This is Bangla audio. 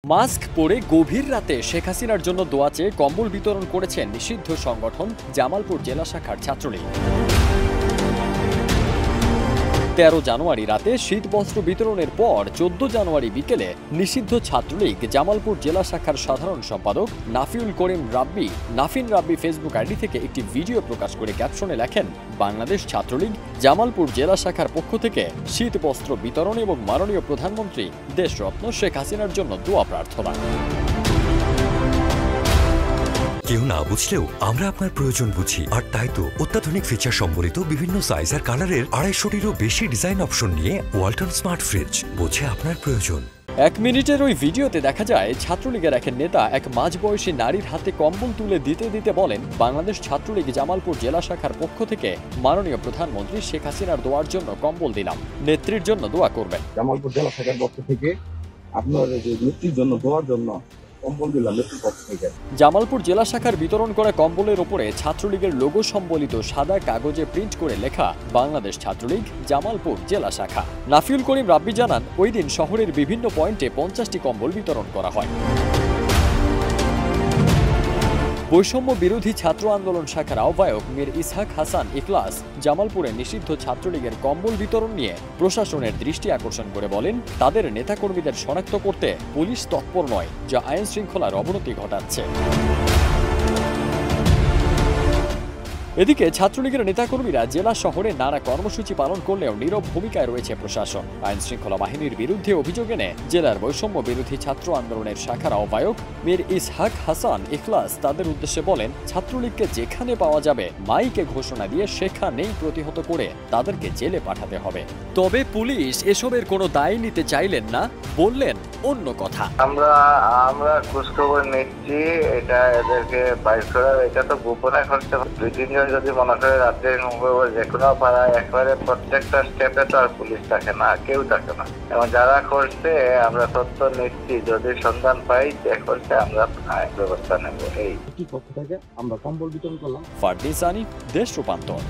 মাস্ক পরে গভীর রাতে শেখ হাসিনার জন্য দোয়া চেয়ে কম্বল বিতরণ করেছেন নিষিদ্ধ সংগঠন জামালপুর জেলা শাখার ছাত্রলীগ। 13 জানুয়ারি রাতে শীত বস্ত্র বিতরণের পর 14 জানুয়ারি বিকেলে নিষিদ্ধ ছাত্রলীগ জামালপুর জেলা শাখার সাধারণ সম্পাদক নাফিন রাব্বি ফেসবুক আইডি থেকে একটি ভিডিও প্রকাশ করে ক্যাপশনে লেখেন, বাংলাদেশ ছাত্রলীগ জামালপুর জেলা শাখার পক্ষ থেকে শীত বস্ত্র বিতরণ এবং মাননীয় প্রধানমন্ত্রী দেশরত্ন শেখ হাসিনার জন্য দোয়া প্রার্থনা। কেউ না বুঝলেও আমরা আপনার প্রয়োজন বুঝি, আর তাই তো অত্যাধুনিক ফিচার সম্বলিত বিভিন্ন সাইজ আর কালারের 250-টিরও বেশি ডিজাইন অপশন নিয়ে ওয়ালটন স্মার্ট ফ্রিজ বোঝে আপনার প্রয়োজন। 1 মিনিটের ওই ভিডিওতে দেখা যায় ছাত্রলীগের এক নেতা এক মাঝবয়সী নারীর হাতে কম্বল তুলে দিতে বলেন, বাংলাদেশ ছাত্রলীগ জামালপুর জেলা শাখার পক্ষ থেকে মাননীয় প্রধানমন্ত্রী শেখ হাসিনার দোয়ার জন্য কম্বল দিলাম, নেত্রীর জন্য দোয়া করবেন। জামালপুর জেলা শাখার পক্ষ থেকে আপনার নেত্রীর জন্য দোয়ার জন্য কম্বল দিলাম নেত্রীর পক্ষ থেকে। জামালপুর জেলা শাখার বিতরণ করা কম্বলের ওপরে ছাত্রলীগের লোগো সম্বলিত সাদা কাগজে প্রিন্ট করে লেখা বাংলাদেশ ছাত্রলীগ জামালপুর জেলা শাখা। নাফিউল করিম রাব্বি জানান, ওই দিন শহরের বিভিন্ন পয়েন্টে 50টি কম্বল বিতরণ করা হয়। বৈষম্য বিরোধী ছাত্র আন্দোলন শাখার আহ্বায়ক মীর ইসহাক হাসান ইখলাস জামালপুরে নিষিদ্ধ ছাত্রলীগের কম্বল বিতরণ নিয়ে প্রশাসনের দৃষ্টি আকর্ষণ করে বলেন, তাদের নেতাকর্মীদের শনাক্ত করতে পুলিশ তৎপর নয়, যা আইন শৃঙ্খলার অবনতি ঘটাচ্ছে। এদিকে ছাত্রলীগের নেতাকর্মীরা জেলা শহরে নানা কর্মসূচি পালন করলেও নীরব ভূমিকায় রয়েছে প্রশাসন। আইন শৃঙ্খলা বাহিনীর বিরুদ্ধে অভিযোগ এনে জেলার বৈষম্য বিরোধী ছাত্র আন্দোলনের শাখার আহ্বায়ক মীর ইসহাক হাসান ইখলাস তাদের উদ্দেশ্যে বলেন, ছাত্রলীগকে যেখানে পাওয়া যাবে মাইকে ঘোষণা দিয়ে সেখানেই প্রতিহত করে তাদেরকে জেলে পাঠাতে হবে। তবে পুলিশ এসবের কোনো দায় নিতে চাইলেন না, বললেন অন্য কথা। আমরা খোঁজখবর নিচ্ছি, এটা এদেরকে বাইর করা, এটা তো গোপনে করতে হবে। 2-3 জন যদি মনে করে রাত্রে যে কোনো পাড়ায় একবারে প্রত্যেকটা স্টেপে তো আর পুলিশ থাকে না, কেউ থাকে না। এবং যারা করছে আমরা তথ্য নিচ্ছি, যদি সন্ধান পাই যে করছে আমরা ব্যবস্থা নেব। এই পক্ষ থেকে আমরা কম্বল বিতরণ করলাম। ফারদিন সানি, দেশ রূপান্তর।